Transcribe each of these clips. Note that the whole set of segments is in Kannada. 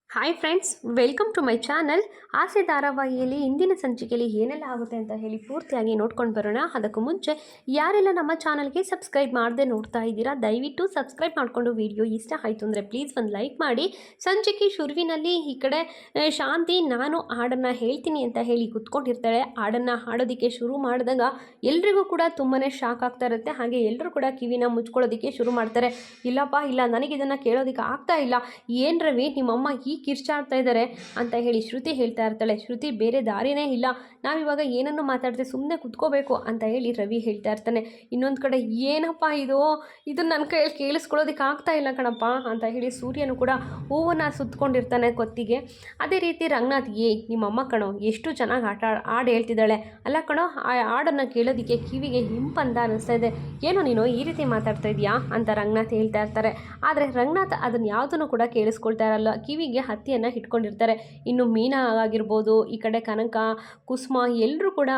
Hi friends, welcome to my channel. ಆಸೆ ಧಾರಾವಾಹಿಯಲ್ಲಿ ಇಂದಿನ ಸಂಚಿಕೆಯಲ್ಲಿ ಏನೆಲ್ಲ ಆಗುತ್ತೆ ಅಂತ ಹೇಳಿ ಪೂರ್ತಿಯಾಗಿ ನೋಡ್ಕೊಂಡು ಬರೋಣ. ಅದಕ್ಕೂ ಮುಂಚೆ ಯಾರೆಲ್ಲ ನಮ್ಮ ಚಾನಲ್ಗೆ ಸಬ್ಸ್ಕ್ರೈಬ್ ಮಾಡದೆ ನೋಡ್ತಾ ಇದ್ದೀರಾ, ದಯವಿಟ್ಟು ಸಬ್ಸ್ಕ್ರೈಬ್ ಮಾಡಿಕೊಂಡು ವಿಡಿಯೋ ಇಷ್ಟ ಆಯಿತು ಅಂದರೆ ಪ್ಲೀಸ್ ಒಂದು ಲೈಕ್ ಮಾಡಿ. ಸಂಚಿಕೆ ಶುರುವಿನಲ್ಲಿ ಈ ಕಡೆ ಶಾಂತಿ ನಾನು ಹಾಡನ್ನು ಹೇಳ್ತೀನಿ ಅಂತ ಹೇಳಿ ಕುತ್ಕೊಂಡಿರ್ತಾಳೆ. ಹಾಡನ್ನು ಹಾಡೋದಕ್ಕೆ ಶುರು ಮಾಡಿದಾಗ ಎಲ್ರಿಗೂ ಕೂಡ ತುಂಬಾ ಶಾಕ್ ಆಗ್ತಾ ಇರುತ್ತೆ. ಹಾಗೆ ಎಲ್ಲರೂ ಕೂಡ ಕಿವಿನ ಮುಚ್ಕೊಳ್ಳೋದಕ್ಕೆ ಶುರು ಮಾಡ್ತಾರೆ. ಇಲ್ಲಪ್ಪ ಇಲ್ಲ, ನನಗಿದನ್ನು ಕೇಳೋದಕ್ಕೆ ಆಗ್ತಾ ಇಲ್ಲ. ಏನು ರವಿ, ನಿಮ್ಮಮ್ಮ ಈ ಕಿರ್ಚಾಡ್ತಾ ಇದ್ದಾರೆ ಅಂತ ಹೇಳಿ ಶ್ರುತಿ ಹೇಳ್ತಾ ಇರ್ತಾಳೆ. ಶ್ರುತಿ ಬೇರೆ ದಾರಿನೇ ಇಲ್ಲ, ನಾವಿವಾಗ ಏನನ್ನು ಮಾತಾಡ್ತೀವಿ, ಸುಮ್ಮನೆ ಕುತ್ಕೋಬೇಕು ಅಂತ ಹೇಳಿ ರವಿ ಹೇಳ್ತಾ ಇರ್ತಾನೆ. ಇನ್ನೊಂದು ಕಡೆ ಏನಪ್ಪ ಇದು ನನ್ನ ಕೈಯಲ್ಲಿ ಕೇಳಿಸ್ಕೊಳ್ಳೋದಕ್ಕೆ ಆಗ್ತಾ ಇಲ್ಲ ಕಣಪ್ಪ ಅಂತ ಹೇಳಿ ಸೂರ್ಯನು ಕೂಡ ಹೂವನ್ನು ಸುತ್ತಕೊಂಡಿರ್ತಾನೆ ಕೊತ್ತಿಗೆ. ಅದೇ ರೀತಿ ರಂಗನಾಥ್, ನಿಮ್ಮಮ್ಮ ಕಣೋ ಎಷ್ಟು ಚೆನ್ನಾಗಿ ಹಾಡು ಹೇಳ್ತಿದ್ದಾಳೆ ಅಲ್ಲ ಕಣೋ, ಆ ಹಾಡನ್ನು ಕೇಳೋದಕ್ಕೆ ಕಿವಿಗೆ ಹಿಂಪಂತ ಅನ್ನಿಸ್ತಾ ಇದೆ, ಏನೋ ನೀನು ಈ ರೀತಿ ಮಾತಾಡ್ತಾ ಇದೆಯಾ ಅಂತ ರಂಗನಾಥ್ ಹೇಳ್ತಾ ಇರ್ತಾರೆ. ಆದರೆ ರಂಗನಾಥ್ ಅದನ್ನು ಯಾವುದನ್ನು ಕೂಡ ಕೇಳಿಸ್ಕೊಳ್ತಾ ಇರಲ್ಲ, ಕಿವಿಗೆ ಹತ್ತಿಯನ್ನು ಇಟ್ಕೊಂಡಿರ್ತಾರೆ. ಇನ್ನು ಮೀನಾ ಆಗಿರ್ಬೋದು, ಈ ಕಡೆ ಕನಕ, ಕುಸುಮ ಎಲ್ಲರೂ ಕೂಡ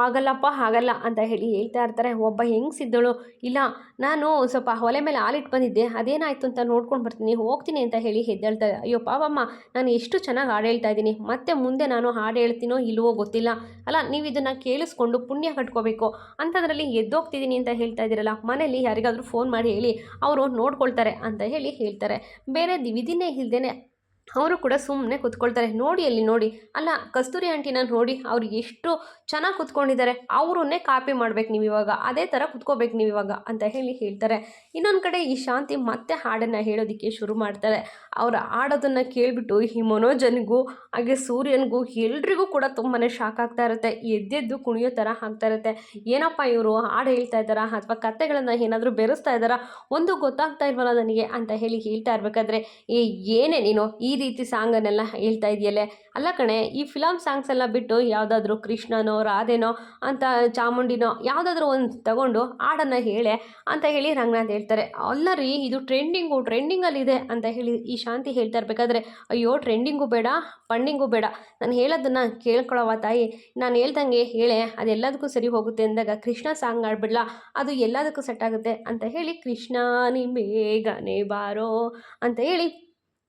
ಆಗಲ್ಲ ಅಂತ ಹೇಳಿ ಹೇಳ್ತಾ ಇರ್ತಾರೆ. ಒಬ್ಬ ಹೆಂಗಸಿದ್ದಳು, ಇಲ್ಲ ನಾನು ಸ್ವಲ್ಪ ಒಲೆ ಮೇಲೆ ಹಾಲಿಟ್ಟು ಬಂದಿದ್ದೆ, ಅದೇನಾಯಿತು ಅಂತ ನೋಡ್ಕೊಂಡು ಬರ್ತೀನಿ, ಹೋಗ್ತೀನಿ ಅಂತ ಹೇಳಿ ಹೆದ್ದೇಳ್ತಾರೆ. ಅಯ್ಯೋ ಪಾಪಮ್ಮ, ನಾನು ಎಷ್ಟು ಚೆನ್ನಾಗಿ ಹಾಡು ಹೇಳ್ತಾ ಇದ್ದೀನಿ, ಮತ್ತೆ ಮುಂದೆ ನಾನು ಹಾಡು ಹೇಳ್ತೀನೋ ಇಲ್ವೋ ಗೊತ್ತಿಲ್ಲ, ಅಲ್ಲ ನೀವು ಇದನ್ನು ಕೇಳಿಸ್ಕೊಂಡು ಪುಣ್ಯ ಕಟ್ಕೋಬೇಕು ಅಂಥದ್ರಲ್ಲಿ ಎದ್ದೋಗ್ತಿದ್ದೀನಿ ಅಂತ ಹೇಳ್ತಾ ಇದ್ದೀರಲ್ಲ, ಮನೇಲಿ ಯಾರಿಗಾದರೂ ಫೋನ್ ಮಾಡಿ ಹೇಳಿ, ಅವರು ನೋಡ್ಕೊಳ್ತಾರೆ ಅಂತ ಹೇಳಿ ಹೇಳ್ತಾರೆ. ಬೇರೆ ವಿಧಿನೇ ಇಲ್ದೇನೆ ಅವರು ಕೂಡ ಸುಮ್ಮನೆ ಕೂತ್ಕೊಳ್ತಾರೆ. ನೋಡಿ ಅಲ್ಲ ಕಸ್ತೂರಿ ಆಂಟಿನ ನೋಡಿ, ಅವ್ರು ಎಷ್ಟು ಚೆನ್ನಾಗಿ ಕೂತ್ಕೊಂಡಿದ್ದಾರೆ, ಅವರನ್ನೇ ಕಾಪಿ ಮಾಡ್ಬೇಕು ನೀವು ಇವಾಗ, ಅದೇ ಥರ ಕೂತ್ಕೋಬೇಕು ನೀವು ಇವಾಗ ಅಂತ ಹೇಳಿ ಹೇಳ್ತಾರೆ. ಇನ್ನೊಂದು ಕಡೆ ಈ ಶಾಂತಿ ಮತ್ತೆ ಹಾಡನ್ನು ಹೇಳೋದಕ್ಕೆ ಶುರು ಮಾಡ್ತಾರೆ. ಅವ್ರು ಹಾಡೋದನ್ನು ಕೇಳಿಬಿಟ್ಟು ಈ ಮನೋಜನಿಗೂ ಹಾಗೆ ಸೂರ್ಯನಿಗೂ ಎಲ್ರಿಗೂ ಕೂಡ ತುಂಬಾ ಶಾಕ್ ಆಗ್ತಾ ಇರುತ್ತೆ. ಎದ್ದೆದ್ದು ಕುಣಿಯೋ ಥರ ಆಗ್ತಾ ಇರುತ್ತೆ. ಏನಪ್ಪ ಇವರು ಹಾಡು ಹೇಳ್ತಾ ಇದ್ದಾರಾ ಅಥವಾ ಕತೆಗಳನ್ನು ಏನಾದರೂ ಬೆರೆಸ್ತಾ ಇದ್ದಾರಾ, ಒಂದು ಗೊತ್ತಾಗ್ತಾ ಇಲ್ವಲ್ಲ ನನಗೆ ಅಂತ ಹೇಳಿ ಹೇಳ್ತಾ ಇರಬೇಕಾದ್ರೆ, ಏನೇ ನೀನು ಈ ರೀತಿ ಸಾಂಗನ್ನೆಲ್ಲ ಹೇಳ್ತಾ ಇದೆಯಲ್ಲೇ, ಅಲ್ಲ ಕಣೆ ಈ ಫಿಲಮ್ ಸಾಂಗ್ಸ್ ಎಲ್ಲ ಬಿಟ್ಟು ಯಾವುದಾದ್ರೂ ಕೃಷ್ಣನೋ ರಾಧೆನೋ ಅಂತ ಚಾಮುಂಡಿನೋ ಯಾವುದಾದ್ರೂ ಒಂದು ತಗೊಂಡು ಹಾಡನ್ನು ಹೇಳೆ ಅಂತ ಹೇಳಿ ರಂಗನಾಥ್ ಹೇಳ್ತಾರೆ. ಅಲ್ಲ ರೀ, ಇದು ಟ್ರೆಂಡಿಂಗಲ್ಲಿದೆ ಅಂತ ಹೇಳಿ ಈ ಶಾಂತಿ ಹೇಳ್ತಾ ಇರಬೇಕಾದ್ರೆ, ಅಯ್ಯೋ ಟ್ರೆಂಡಿಂಗು ಬೇಡ ಪಂಡಿಂಗು ಬೇಡ, ನಾನು ಹೇಳೋದನ್ನು ಕೇಳ್ಕೊಳ್ಳೋವ ತಾಯಿ, ನಾನು ಹೇಳ್ದಂಗೆ ಹೇಳೆ ಅದೆಲ್ಲದಕ್ಕೂ ಸರಿ ಹೋಗುತ್ತೆ ಅಂದಾಗ, ಕೃಷ್ಣ ಸಾಂಗ್ ಆಡ್ಬಿಡ್ಲಾ, ಅದು ಎಲ್ಲದಕ್ಕೂ ಸೆಟ್ ಆಗುತ್ತೆ ಅಂತ ಹೇಳಿ, ಕೃಷ್ಣ ನೀ ಬೇಗನೆ ಬಾರೋ ಅಂತ ಹೇಳಿ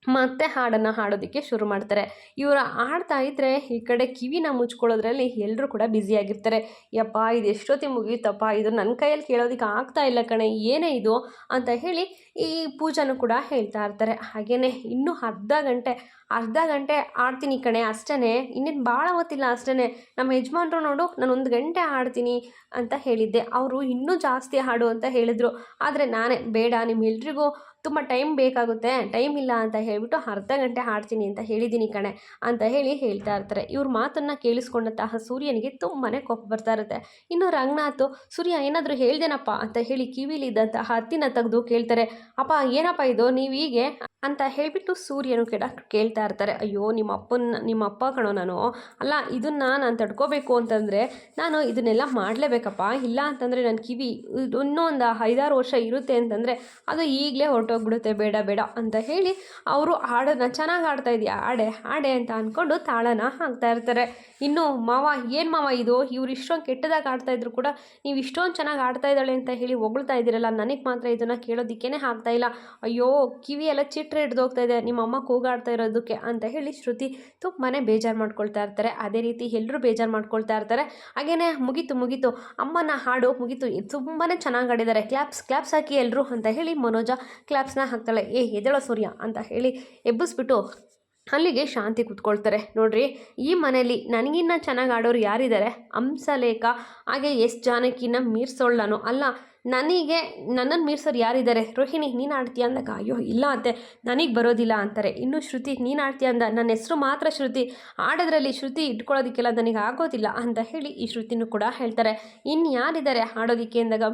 ಮತ್ತೆ ಹಾಡನ್ನು ಹಾಡೋದಕ್ಕೆ ಶುರು ಮಾಡ್ತಾರೆ. ಇವರು ಹಾಡ್ತಾ ಇದ್ದರೆ ಈ ಕಡೆ ಕಿವಿನ ಮುಚ್ಕೊಳ್ಳೋದ್ರಲ್ಲಿ ಎಲ್ಲರೂ ಕೂಡ ಬ್ಯುಸಿಯಾಗಿರ್ತಾರೆ. ಯಪ್ಪ ಇದು ಎಷ್ಟೊತ್ತಿಗೆ ಮುಗಿಯುತ್ತಪ್ಪ, ಇದು ನನ್ನ ಕೈಯಲ್ಲಿ ಕೇಳೋದಕ್ಕೆ ಆಗ್ತಾ ಇಲ್ಲ ಕಣೆ, ಏನೇ ಇದು ಅಂತ ಹೇಳಿ ಈ ಪೂಜಾನು ಕೂಡ ಹೇಳ್ತಾ ಇರ್ತಾರೆ. ಹಾಗೆಯೇ ಇನ್ನೂ ಅರ್ಧ ಗಂಟೆ ಆಡ್ತೀನಿ ಕಣೆ ಅಷ್ಟೇ, ಇನ್ನೇನು ಭಾಳ ಹೊತ್ತಿಲ್ಲ ಅಷ್ಟೇ, ನಮ್ಮ ಯಜಮಾನ್ರು ನೋಡು ನಾನು 1 ಗಂಟೆ ಆಡ್ತೀನಿ ಅಂತ ಹೇಳಿದ್ದೆ, ಅವರು ಇನ್ನೂ ಜಾಸ್ತಿ ಹಾಡು ಅಂತ ಹೇಳಿದರು. ಆದರೆ ನಾನೇ ಬೇಡ, ನಿಮ್ಮೆಲ್ರಿಗೂ ತುಂಬ ಟೈಮ್ ಬೇಕಾಗುತ್ತೆ, ಟೈಮ್ ಇಲ್ಲ ಅಂತ ಹೇಳಿಬಿಟ್ಟು ಅರ್ಧ ಗಂಟೆ ಹಾಡ್ತೀನಿ ಅಂತ ಹೇಳಿದ್ದೀನಿ ಕಣೆ ಅಂತ ಹೇಳಿ ಹೇಳ್ತಾ ಇರ್ತಾರೆ. ಇವ್ರ ಮಾತನ್ನು ಕೇಳಿಸ್ಕೊಂಡಂತಹ ಸೂರ್ಯನಿಗೆ ತುಂಬಾ ಕೋಪ ಬರ್ತಾ ಇರುತ್ತೆ. ಇನ್ನು ರಂಗನಾಥ್, ಸೂರ್ಯ ಏನಾದರೂ ಹೇಳ್ದೇನಪ್ಪ ಅಂತ ಹೇಳಿ ಕಿವಿಲಿದ್ದಂತಹ ಹತ್ತಿನ ತೆಗೆದು ಕೇಳ್ತಾರೆ. ಅಪ್ಪ ಏನಪ್ಪ ಇದು ನೀವು ಹೀಗೆ ಅಂತ ಹೇಳಿಬಿಟ್ಟು ಸೂರ್ಯನು ಕೇಳ್ತಾ ಇರ್ತಾರೆ. ಅಯ್ಯೋ ನಿಮ್ಮ ಅಪ್ಪ ಕಣೋ ನಾನು, ಅಲ್ಲ ಇದನ್ನು ನಾನು ತಡ್ಕೋಬೇಕು ಅಂತಂದರೆ ನಾನು ಇದನ್ನೆಲ್ಲ ಮಾಡಲೇಬೇಕಪ್ಪ, ಇಲ್ಲ ಅಂತಂದರೆ ನನ್ನ ಕಿವಿ ಇನ್ನೂ ಒಂದು 5-6 ವರ್ಷ ಇರುತ್ತೆ ಅಂತಂದರೆ ಅದು ಈಗಲೇ ಹೊರಟೋಗ್ಬಿಡುತ್ತೆ, ಬೇಡ ಅಂತ ಹೇಳಿ ಅವರು ಹಾಡನ್ನು ಚೆನ್ನಾಗಿ ಆಡ್ತಾ ಇದೆಯಾ ಹಾಡೆ ಅಂತ ಅಂದ್ಕೊಂಡು ತಾಳನ ಹಾಕ್ತಾ ಇರ್ತಾರೆ. ಇನ್ನು ಮಾವ, ಏನು ಮಾವ ಇದು, ಇವ್ರು ಇಷ್ಟೊಂದು ಕೆಟ್ಟದಾಗಿ ಆಡ್ತಾ ಇದ್ರು ಕೂಡ ನೀವು ಇಷ್ಟೊಂದು ಚೆನ್ನಾಗಿ ಆಡ್ತಾ ಇದ್ದಾಳೆ ಅಂತ ಹೇಳಿ ಹೊಗಳ್ತಾ ಇದ್ದೀರಲ್ಲ, ನನಗೆ ಮಾತ್ರ ಇದನ್ನು ಕೇಳೋದಕ್ಕೇ ಆಗ್ತಾ ಇಲ್ಲ, ಅಯ್ಯೋ ಕಿವಿ ಎಲ್ಲ ಹಿಡ್ದೋಗ್ತಾ ಇದೆ ನಿಮ್ಮ ಅಮ್ಮ ಕೂಗಾಡ್ತಾ ಇರೋದಕ್ಕೆ ಅಂತ ಹೇಳಿ ಶ್ರುತಿ ತುಂಬಾ ಬೇಜಾರು ಮಾಡ್ಕೊಳ್ತಾ ಇರ್ತಾರೆ. ಅದೇ ರೀತಿ ಎಲ್ಲರೂ ಬೇಜಾರು ಮಾಡ್ಕೊಳ್ತಾ ಇರ್ತಾರೆ. ಹಾಗೇನೆ ಮುಗೀತು ಅಮ್ಮನ ಹಾಡು ಮುಗೀತು, ತುಂಬಾ ಚೆನ್ನಾಗಿ ಆಡಿದ್ದಾರೆ, ಕ್ಲಾಪ್ಸ್ ಹಾಕಿ ಎಲ್ಲರೂ ಅಂತ ಹೇಳಿ ಮನೋಜ ಕ್ಲಾಪ್ಸ್ನ ಹಾಕ್ತಾಳೆ. ಎದ್ದೇಳೋ ಸೂರ್ಯ ಅಂತ ಹೇಳಿ ಎಬ್ಬಿಸ್ಬಿಟ್ಟು ಅಲ್ಲಿಗೆ ಶಾಂತಿ ಕೂತ್ಕೊಳ್ತಾರೆ. ನೋಡ್ರಿ, ಈ ಮನೆಯಲ್ಲಿ ನನಗಿನ್ನ ಚೆನ್ನಾಗಿ ಆಡೋರು ಯಾರಿದ್ದಾರೆ, ಹಂಸಲೇಖ ಹಾಗೆ ಜಾನಕಿನ ಮೀರ್ಸೋಳು ನಾನು ಅಲ್ಲ, ನನ್ನನ್ನು ಮೀರ್ಸೋರು ಯಾರಿದ್ದಾರೆ, ರೋಹಿಣಿ ನೀನು ಆಡ್ತೀಯ ಅಂದಾಗ, ಅಯ್ಯೋ ಇಲ್ಲ ಅತ್ತೆ ನನಗೆ ಬರೋದಿಲ್ಲ ಅಂತಾರೆ. ಇನ್ನು ಶ್ರುತಿ ನೀನು ಆಡ್ತೀಯ ಅಂದ, ನನ್ನ ಹೆಸರು ಮಾತ್ರ ಶ್ರುತಿ, ಆಡೋದ್ರಲ್ಲಿ ಶ್ರುತಿ ಇಟ್ಕೊಳ್ಳೋದಕ್ಕೆಲ್ಲ ನನಗೆ ಆಗೋದಿಲ್ಲ ಅಂತ ಹೇಳಿ ಈ ಶ್ರುತಿನೂ ಕೂಡ ಹೇಳ್ತಾರೆ. ಇನ್ನು ಯಾರಿದ್ದಾರೆ ಆಡೋದಕ್ಕೆ ಅಂದಾಗ,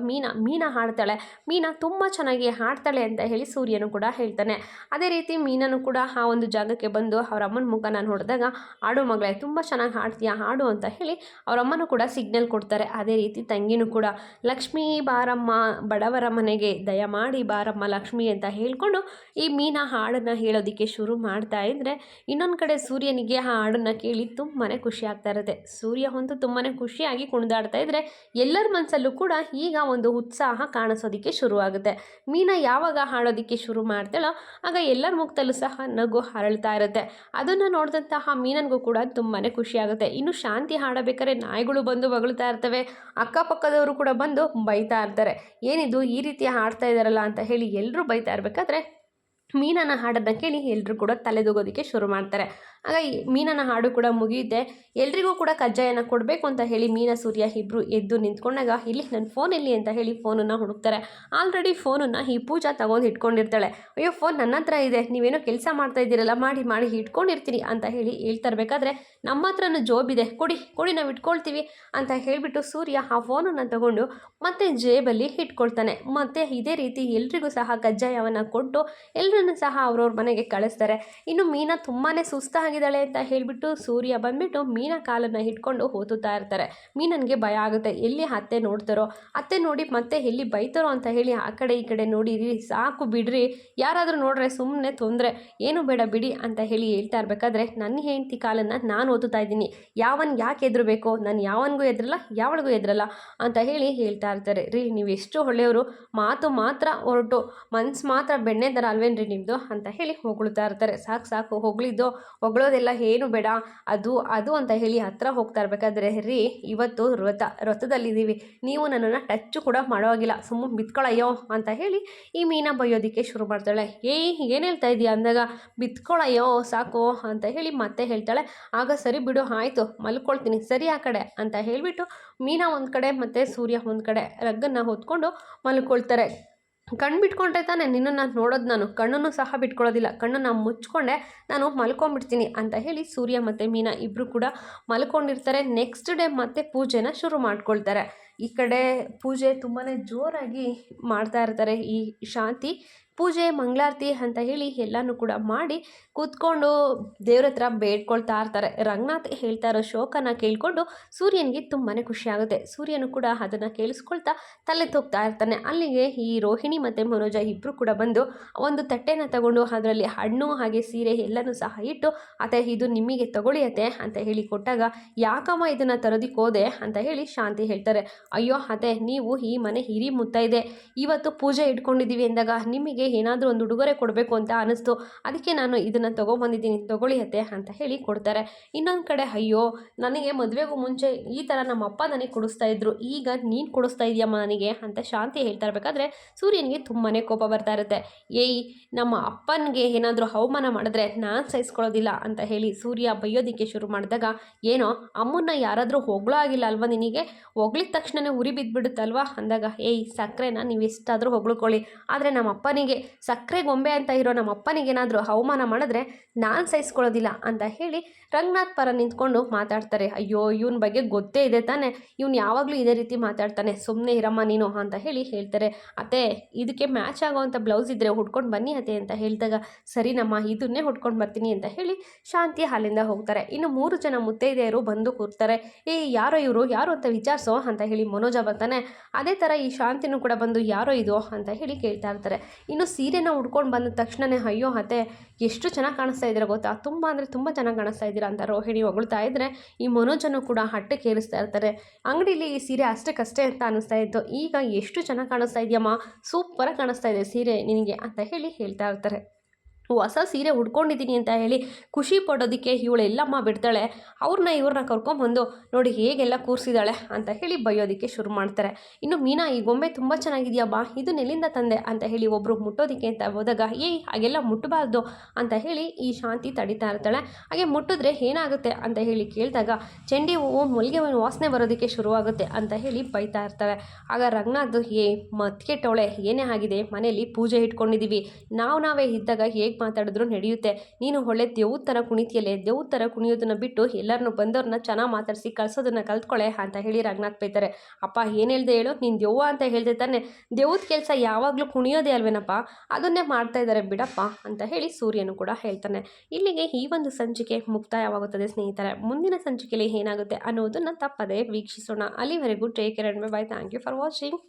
ಮೀನಾ ಹಾಡ್ತಾಳೆ, ಮೀನಾ ತುಂಬ ಚೆನ್ನಾಗಿ ಹಾಡ್ತಾಳೆ ಅಂತ ಹೇಳಿ ಸೂರ್ಯನು ಕೂಡ ಹೇಳ್ತಾನೆ. ಅದೇ ರೀತಿ ಮೀನನು ಕೂಡ ಆ ಒಂದು ಜಾಗಕ್ಕೆ ಬಂದು ಅವ್ರ ಅಮ್ಮನ ಮುಖನ ನೋಡಿದಾಗ, ಆಡು ಮಗಳೇ ತುಂಬ ಚೆನ್ನಾಗಿ ಹಾಡ್ತೀಯ ಹಾಡು ಅಂತ ಹೇಳಿ ಅವರಮ್ಮನೂ ಕೂಡ ಸಿಗ್ನಲ್ ಕೊಡ್ತಾರೆ. ಅದೇ ರೀತಿ ತಂಗಿನೂ ಕೂಡ, ಲಕ್ಷ್ಮೀ ಬಾರಮ್ಮ ಬಾರಮ್ಮ ಬಡವರ ಮನೆಗೆ ದಯಮಾಡಿ ಬಾರಮ್ಮ ಲಕ್ಷ್ಮಿ ಅಂತ ಹೇಳ್ಕೊಂಡು ಈ ಮೀನಾ ಹಾಡನ್ನು ಹೇಳೋದಕ್ಕೆ ಶುರು ಮಾಡ್ತಾ ಇದ್ದರೆ ಇನ್ನೊಂದು ಕಡೆ ಸೂರ್ಯನಿಗೆ ಆ ಹಾಡನ್ನು ಕೇಳಿ ತುಂಬಾ ಖುಷಿ ಆಗ್ತಾ ಇರುತ್ತೆ. ಸೂರ್ಯ ಅಂತೂ ತುಂಬಾ ಖುಷಿಯಾಗಿ ಕುಣಿದಾಡ್ತಾ ಇದ್ದರೆ ಎಲ್ಲರ ಮನಸ್ಸಲ್ಲೂ ಕೂಡ ಈಗ ಒಂದು ಉತ್ಸಾಹ ಕಾಣಿಸೋದಕ್ಕೆ ಶುರುವಾಗುತ್ತೆ. ಮೀನಾ ಯಾವಾಗ ಹಾಡೋದಕ್ಕೆ ಶುರು ಮಾಡ್ತಾಳೋ ಆಗ ಎಲ್ಲರ ಮುಖದಲ್ಲೂ ಸಹ ನಗು ಹರಳ್ತಾ ಇರುತ್ತೆ. ಅದನ್ನು ನೋಡಿದಂತಹ ಮೀನನ್ಗೂ ಕೂಡ ತುಂಬಾ ಖುಷಿ ಆಗುತ್ತೆ. ಇನ್ನು ಶಾಂತಿ ಹಾಡಬೇಕಾದ್ರೆ ನಾಯಿಗಳು ಬಂದು ಬಗಳ್ತಾ ಇರ್ತವೆ, ಅಕ್ಕಪಕ್ಕದವರು ಕೂಡ ಬಂದು ಬೈತಾ ಇರ್ತಾರೆ. ಏನಿದು ಈ ರೀತಿ ಹಾಡ್ತಾ ಇದ್ದಾರಲ್ಲ ಅಂತ ಹೇಳಿ ಎಲ್ಲರೂ ಬೈತಾ ಇರಬೇಕಾದ್ರೆ ಮೀನನ ಹಾಡನ್ನು ಕೇಳಿ ಎಲ್ಲರೂ ಕೂಡ ತಲೆದೂಗೋದಕ್ಕೆ ಶುರು ಮಾಡ್ತಾರೆ. ಆಗ ಈ ಮೀನನ ಹಾಡು ಕೂಡ ಮುಗಿಯುತ್ತೆ. ಎಲ್ರಿಗೂ ಕೂಡ ಕಜ್ಜಾಯನ ಕೊಡಬೇಕು ಅಂತ ಹೇಳಿ ಮೀನಾ ಸೂರ್ಯ ಇಬ್ಬರು ಎದ್ದು ನಿಂತ್ಕೊಂಡಾಗ ಇಲ್ಲಿ ನನ್ನ ಫೋನ್ ಎಲ್ಲಿ ಅಂತ ಹೇಳಿ ಫೋನನ್ನು ಹುಡುಕ್ತಾರೆ. ಆಲ್ರೆಡಿ ಫೋನನ್ನು ಈ ಪೂಜಾ ತಗೊಂಡು ಇಟ್ಕೊಂಡಿರ್ತಾಳೆ. ಅಯ್ಯೋ ಫೋನ್ ನನ್ನ ಹತ್ರ ಇದೆ, ನೀವೇನೋ ಕೆಲಸ ಮಾಡ್ತಾ ಇದ್ದೀರಲ್ಲ, ಮಾಡಿ ಇಟ್ಕೊಂಡಿರ್ತೀನಿ ಅಂತ ಹೇಳಿ ಹೇಳ್ತಾ ಇರಬೇಕಾದ್ರೆ ನಮ್ಮ ಹತ್ರನೂ ಜೋಬಿದೆ, ಕೊಡಿ ನಾವು ಇಟ್ಕೊಳ್ತೀವಿ ಅಂತ ಹೇಳಿಬಿಟ್ಟು ಸೂರ್ಯ ಆ ಫೋನನ್ನು ತಗೊಂಡು ಮತ್ತೆ ಜೇಬಲ್ಲಿ ಇಟ್ಕೊಳ್ತಾನೆ. ಮತ್ತು ಇದೇ ರೀತಿ ಎಲ್ರಿಗೂ ಸಹ ಕಜ್ಜಾಯವನ್ನು ಕೊಟ್ಟು ಎಲ್ಲರನ್ನು ಸಹ ಅವ್ರವ್ರ ಮನೆಗೆ ಕಳಿಸ್ತಾರೆ. ಇನ್ನು ಮೀನಾ ತುಂಬಾ ಸುಸ್ತಾಗಿದ್ದಾಳೆ ಅಂತ ಹೇಳಿಬಿಟ್ಟು ಸೂರ್ಯ ಬಂದುಬಿಟ್ಟು ಮೀನಾ ಕಾಲನ್ನು ಹಿಡ್ಕೊಂಡು ಓದುತ್ತಾ ಇರ್ತಾರೆ. ಮೀನನಿಗೆ ಭಯ ಆಗುತ್ತೆ, ಎಲ್ಲಿ ಅತ್ತೆ ನೋಡ್ತಾರೋ, ಅತ್ತೆ ನೋಡಿ ಮತ್ತೆ ಎಲ್ಲಿ ಬೈತಾರೋ ಅಂತ ಹೇಳಿ ಆ ಕಡೆ ಈ ಕಡೆ ನೋಡಿರಿ, ಸಾಕು ಬಿಡ್ರಿ, ಯಾರಾದರೂ ನೋಡ್ರೆ ಸುಮ್ಮನೆ ತೊಂದರೆ, ಏನು ಬೇಡ ಬಿಡಿ ಅಂತ ಹೇಳಿ ಹೇಳ್ತಾ ಇರಬೇಕಾದ್ರೆ ನನ್ನ ಹೆಂಡತಿ ಕಾಲನ್ನು ನಾನು ಓದುತ್ತಾ ಇದ್ದೀನಿ, ಯಾಕೆ ಎದುರಬೇಕು, ನಾನು ಯಾವನಿಗೂ ಎದುರಲ್ಲ ಯಾವಳಿಗೂ ಎದುರಲ್ಲ ಅಂತ ಹೇಳಿ ಹೇಳ್ತಾ ಇರ್ತಾರೆ. ರೀ ನೀವು ಎಷ್ಟು ಒಳ್ಳೆಯವರು, ಮಾತು ಮಾತ್ರ ಹೊರಟು ಮನ್ಸು ಮಾತ್ರ ಬೆಣ್ಣೆ ಥರ ಅಲ್ವೇನ್ರಿ ನಿಮ್ಮದು ಅಂತ ಹೇಳಿ ಹೊಗಳ್ತಾ ಇರ್ತಾರೆ. ಸಾಕು ಹೊಗಳೋದೆಲ್ಲ ಏನು ಬೇಡ, ಅದು ಅಂತ ಹೇಳಿ ಹತ್ರ ಹೋಗ್ತಾ ಇರಬೇಕಾದ್ರೆ ರೀ ಇವತ್ತು ವ್ರತದಲ್ಲಿದ್ದೀವಿ, ನೀವು ನನ್ನನ್ನು ಟಚ್ಚು ಕೂಡ ಮಾಡೋವಾಗಿಲ್ಲ, ಸುಮ್ಮನೆ ಬಿತ್ಕೊಳ್ಳಯ್ಯೋ ಅಂತ ಹೇಳಿ ಈ ಮೀನಾ ಬೈಯೋದಕ್ಕೆ ಶುರು ಮಾಡ್ತಾಳೆ. ಏನು ಹೇಳ್ತಾ ಇದೀಯ ಅಂದಾಗ ಬಿತ್ಕೊಳ್ಳಯ್ಯೋ ಸಾಕು ಅಂತ ಹೇಳಿ ಮತ್ತೆ ಹೇಳ್ತಾಳೆ. ಆಗ ಸರಿ ಬಿಡು ಆಯಿತು ಮಲ್ಕೊಳ್ತೀನಿ ಸರಿ ಆ ಕಡೆ ಅಂತ ಹೇಳಿಬಿಟ್ಟು ಮೀನಾ ಒಂದು ಕಡೆ ಮತ್ತು ಸೂರ್ಯ ಒಂದು ಕಡೆ ರಗ್ಗನ್ನು ಹೊತ್ಕೊಂಡು ಮಲ್ಕೊಳ್ತಾರೆ. ಕಣ್ಣು ಬಿಟ್ಕೊಂಡ್ರೆ ತಾನೆ ನಿನ್ನನ್ನು ನೋಡೋದು, ನಾನು ಕಣ್ಣನ್ನು ಸಹ ಬಿಟ್ಕೊಳ್ಳೋದಿಲ್ಲ, ಕಣ್ಣನ್ನು ಮುಚ್ಕೊಂಡೆ ನಾನು ಮಲ್ಕೊಂಡ್ಬಿಡ್ತೀನಿ ಅಂತ ಹೇಳಿ ಸೂರ್ಯ ಮತ್ತು ಮೀನಾ ಇಬ್ಬರು ಕೂಡ ಮಲ್ಕೊಂಡಿರ್ತಾರೆ. ನೆಕ್ಸ್ಟ್ ಡೇ ಮತ್ತೆ ಪೂಜೆನ ಶುರು ಮಾಡ್ಕೊಳ್ತಾರೆ. ಈ ಕಡೆ ಪೂಜೆ ತುಂಬಾ ಜೋರಾಗಿ ಮಾಡ್ತಾ ಇರ್ತಾರೆ. ಈ ಶಾಂತಿ ಪೂಜೆ ಮಂಗಳಾರತಿ ಅಂತ ಹೇಳಿ ಎಲ್ಲನೂ ಕೂಡ ಮಾಡಿ ಕೂತ್ಕೊಂಡು ದೇವ್ರ ಹತ್ರ ಬೇಡ್ಕೊಳ್ತಾ ಇರ್ತಾರೆ. ರಂಗನಾಥ್ ಹೇಳ್ತಾ ಇರೋ ಶೋಕನ ಕೇಳಿಕೊಂಡು ಸೂರ್ಯನಿಗೆ ತುಂಬಾ ಖುಷಿ ಆಗುತ್ತೆ. ಸೂರ್ಯನು ಕೂಡ ಅದನ್ನು ಕೇಳಿಸ್ಕೊಳ್ತಾ ತಲೆ ತೂಗ್ತಾ ಇರ್ತಾನೆ. ಅಲ್ಲಿಗೆ ಈ ರೋಹಿಣಿ ಮತ್ತು ಮನೋಜ ಇಬ್ಬರು ಕೂಡ ಬಂದು ಒಂದು ತಟ್ಟೆನ ತಗೊಂಡು ಅದರಲ್ಲಿ ಹಣ್ಣು ಹಾಗೆ ಸೀರೆ ಎಲ್ಲನೂ ಸಹ ಇಟ್ಟು ಅತ್ತೆ ಇದು ನಿಮಗೆ ತಗೊಳ್ಳಿ ಅತ್ತೆ ಅಂತ ಹೇಳಿ ಕೊಟ್ಟಾಗ ಯಾಕಮ್ಮ ಇದನ್ನು ತರೋದಕ್ಕೆ ಹೋದೆ ಅಂತ ಹೇಳಿ ಶಾಂತಿ ಹೇಳ್ತಾರೆ. ಅಯ್ಯೋ ಅತ್ತೆ ನೀವು ಈ ಮನೆ ಹಿರಿ ಮುತ್ತೈದೆ, ಇವತ್ತು ಪೂಜೆ ಇಟ್ಕೊಂಡಿದ್ದೀವಿ ಅಂದಾಗ ನಿಮಗೆ ಏನಾದರೂ ಒಂದು ಉಡುಗೊರೆ ಕೊಡಬೇಕು ಅಂತ ಅನ್ನಿಸ್ತು, ಅದಕ್ಕೆ ನಾನು ಇದನ್ನು ತೊಗೊಂಬಂದಿದ್ದೀನಿ ತಗೊಳ್ಳಿ ಅತ್ತೆ ಅಂತ ಹೇಳಿ ಕೊಡ್ತಾರೆ. ಇನ್ನೊಂದು ಕಡೆ ಅಯ್ಯೋ ನನಗೆ ಮದುವೆಗೂ ಮುಂಚೆ ಈ ಥರ ನಮ್ಮ ಅಪ್ಪ ನನಗೆ ಕೊಡಿಸ್ತಾ ಇದ್ರು, ಈಗ ನೀನು ಕೊಡಿಸ್ತಾ ಇದೆಯಮ್ಮ ನನಗೆ ಅಂತ ಶಾಂತಿ ಹೇಳ್ತಾ ಇರಬೇಕಾದ್ರೆ ಸೂರ್ಯನಿಗೆ ತುಂಬಾ ಕೋಪ ಬರ್ತಾ ಇರುತ್ತೆ. ನಮ್ಮ ಅಪ್ಪನಿಗೆ ಏನಾದರೂ ಅವಮಾನ ಮಾಡಿದ್ರೆ ನಾನು ಸಹಿಸ್ಕೊಳ್ಳೋದಿಲ್ಲ ಅಂತ ಹೇಳಿ ಸೂರ್ಯ ಬೈಯೋದಕ್ಕೆ ಶುರು ಮಾಡಿದಾಗ ಏನೋ ಅಮ್ಮನ್ನ ಯಾರಾದರೂ ಹೊಗಳೋ ಆಗಿಲ್ಲ ಅಲ್ವಾ ನಿನಗೆ, ಹೊಗಳಿದ ತಕ್ಷಣವೇ ಉರಿ ಬಿದ್ದುಬಿಡುತ್ತಲ್ವಾ ಅಂದಾಗ ಸಕ್ಕರೆನ ನೀವು ಎಷ್ಟಾದರೂ ಹೊಗಳ್ಕೊಳ್ಳಿ, ಆದರೆ ನಮ್ಮ ಅಪ್ಪನಿಗೆ ಸಕ್ಕರೆ ಗೊಂಬೆ ಅಂತ ಇರೋ ನಮ್ಮ ಅಪ್ಪನಿಗೇನಾದರೂ ಅವಮಾನ ಮಾಡಿದ್ರೆ ನಾನು ಸಹಿಸ್ಕೊಳ್ಳೋದಿಲ್ಲ ಅಂತ ಹೇಳಿ ರಂಗನಾಥ್ ಪರ ನಿಂತ್ಕೊಂಡು ಮಾತಾಡ್ತಾರೆ. ಅಯ್ಯೋ ಇವನ ಬಗ್ಗೆ ಗೊತ್ತೇ ಇದೆ ತಾನೆ, ಇವನು ಯಾವಾಗಲೂ ಇದೇ ರೀತಿ ಮಾತಾಡ್ತಾನೆ, ಸುಮ್ಮನೆ ಇರಮ್ಮ ನೀನು ಅಂತ ಹೇಳಿ ಹೇಳ್ತಾರೆ. ಅತ್ತೆ ಇದಕ್ಕೆ ಮ್ಯಾಚ್ ಆಗೋವಂಥ ಬ್ಲೌಸ್ ಇದ್ದರೆ ಹುಡ್ಕೊಂಡು ಬನ್ನಿ ಅತ್ತೆ ಅಂತ ಹೇಳಿದಾಗ ಸರಿನಮ್ಮ ಇದನ್ನೇ ಹುಡ್ಕೊಂಡು ಬರ್ತೀನಿ ಅಂತ ಹೇಳಿ ಶಾಂತಿ ಅಲ್ಲಿಂದ ಹೋಗ್ತಾರೆ. ಇನ್ನು 3 ಜನ ಮುತ್ತೈದೆಯರು ಬಂದು ಕೂರ್ತಾರೆ. ಯಾರು ಅಂತ ವಿಚಾರಿಸೋ ಅಂತ ಹೇಳಿ ಮನೋಜ ಬರ್ತಾನೆ. ಅದೇ ಥರ ಈ ಶಾಂತಿನೂ ಕೂಡ ಬಂದು ಯಾರೋ ಇದು ಅಂತ ಹೇಳಿ ಕೇಳ್ತಾ ಇರ್ತಾರೆ. ಇನ್ನು ಸೀರೆನ ಉಡ್ಕೊಂಡು ಬಂದ ತಕ್ಷಣವೇ ಅಯ್ಯೋ ಅತ್ತೆ ಎಷ್ಟು ಚೆನ್ನಾಗಿ ಕಾಣಿಸ್ತಾ ಇದ್ದೀರಾ ಗೊತ್ತಾ, ತುಂಬ ಅಂದರೆ ತುಂಬ ಚೆನ್ನಾಗಿ ಕಾಣಿಸ್ತಾ ಇದ್ದೀರಾ ಅಂತ ರೋಹಿಣಿ ಹೊಗಳ್ತಾ ಇದ್ದರೆ ಈ ಮನೋಜನು ಕೂಡ ಹಟ್ಟಕ್ಕೆ ಏರಿಸ್ತಾ ಇರ್ತಾರೆ. ಅಂಗಡಿಲಿ ಈ ಸೀರೆ ಅಷ್ಟಕ್ಕಷ್ಟೇ ಅಂತ ಅನ್ನಿಸ್ತಾ ಇತ್ತು, ಈಗ ಎಷ್ಟು ಚೆನ್ನಾಗಿ ಕಾಣಿಸ್ತಾ ಇದೆಯಮ್ಮ, ಸೂಪರಾಗಿ ಕಾಣಿಸ್ತಾ ಇದೆ ಸೀರೆ ನಿನಗೆ ಅಂತ ಹೇಳಿ ಹೇಳ್ತಾ ಇರ್ತಾರೆ. ಹೊಸ ಸೀರೆ ಉಡ್ಕೊಂಡಿದ್ದೀನಿ ಅಂತ ಹೇಳಿ ಖುಷಿ ಪಡೋದಕ್ಕೆ ಇವಳೆಲ್ಲಮ್ಮ ಬಿಡ್ತಾಳೆ, ಇವ್ರನ್ನ ಕರ್ಕೊಂಬಂದು ನೋಡಿ ಹೇಗೆಲ್ಲ ಕೂರಿಸಿದಾಳೆ ಅಂತ ಹೇಳಿ ಬೈಯೋದಕ್ಕೆ ಶುರು ಮಾಡ್ತಾರೆ. ಇನ್ನು ಮೀನಾ ಈ ಗೊಂಬೆ ತುಂಬ ಚೆನ್ನಾಗಿದೆಯಬ್ಬಾ, ಇದನ್ನೆಲ್ಲಿಂದ ತಂದೆ ಅಂತ ಹೇಳಿ ಒಬ್ಬರು ಮುಟ್ಟೋದಕ್ಕೆ ಅಂತ ಹೋದಾಗ ಹಾಗೆಲ್ಲ ಮುಟ್ಟಬಾರ್ದು ಅಂತ ಹೇಳಿ ಈ ಶಾಂತಿ ತಡಿತಾ ಇರ್ತಾಳೆ. ಹಾಗೆ ಮುಟ್ಟಿದ್ರೆ ಏನಾಗುತ್ತೆ ಅಂತ ಹೇಳಿ ಕೇಳಿದಾಗ ಚೆಂಡಿ ಹೂವು ಮಲ್ಲಿಗೆ ಹೂವಿನ ವಾಸನೆ ಬರೋದಕ್ಕೆ ಶುರುವಾಗುತ್ತೆ ಅಂತ ಹೇಳಿ ಬೈತಾ ಇರ್ತಾರೆ. ಆಗ ರಂಗನಾಥ್ ಮತ್ಕೆಟ್ಟವಳೆ ಏನೇ ಆಗಿದೆ, ಮನೆಯಲ್ಲಿ ಪೂಜೆ ಇಟ್ಕೊಂಡಿದ್ದೀವಿ, ನಾವೇ ಇದ್ದಾಗ ಹೇಗೆ ಮಾತಾಡಿದ್ರು ನಡೆಯುತ್ತೆ, ನೀನು ಒಳ್ಳೆ ದೇವ್ರ ಥರ ಕುಣಿತಿಯಲ್ಲೇ, ದೇವ್ರ ಥರ ಕುಣಿಯೋದನ್ನ ಬಿಟ್ಟು ಎಲ್ಲರನ್ನೂ ಬಂದವ್ರನ್ನ ಚೆನ್ನಾಗಿ ಮಾತಾಡಿಸಿ ಕಳ್ಸೋದನ್ನ ಕಲ್ತ್ಕೊಳ್ಳೆ ಅಂತ ಹೇಳಿ ರಂಗನಾಥ್ ಬೈತಾರೆ. ಅಪ್ಪ ಏನು ಹೇಳ್ದೆ ಹೇಳು, ನೀನು ದೆವ್ವ ಅಂತ ಹೇಳ್ದೆ ತಾನೆ, ದೆವ್ವದ ಕೆಲಸ ಯಾವಾಗಲೂ ಕುಣಿಯೋದೇ ಅಲ್ವೇನಪ್ಪ, ಅದನ್ನೇ ಮಾಡ್ತಾ ಇದ್ದಾರೆ ಬಿಡಪ್ಪ ಅಂತ ಹೇಳಿ ಸೂರ್ಯನು ಕೂಡ ಹೇಳ್ತಾನೆ. ಇಲ್ಲಿಗೆ ಈ ಒಂದು ಸಂಚಿಕೆ ಮುಕ್ತಾಯವಾಗುತ್ತದೆ ಸ್ನೇಹಿತರೆ. ಮುಂದಿನ ಸಂಚಿಕೆಯಲ್ಲಿ ಏನಾಗುತ್ತೆ ಅನ್ನೋದನ್ನು ತಪ್ಪದೇ ವೀಕ್ಷಿಸೋಣ. ಅಲ್ಲಿವರೆಗೂ take care and bye. Thank you for watching.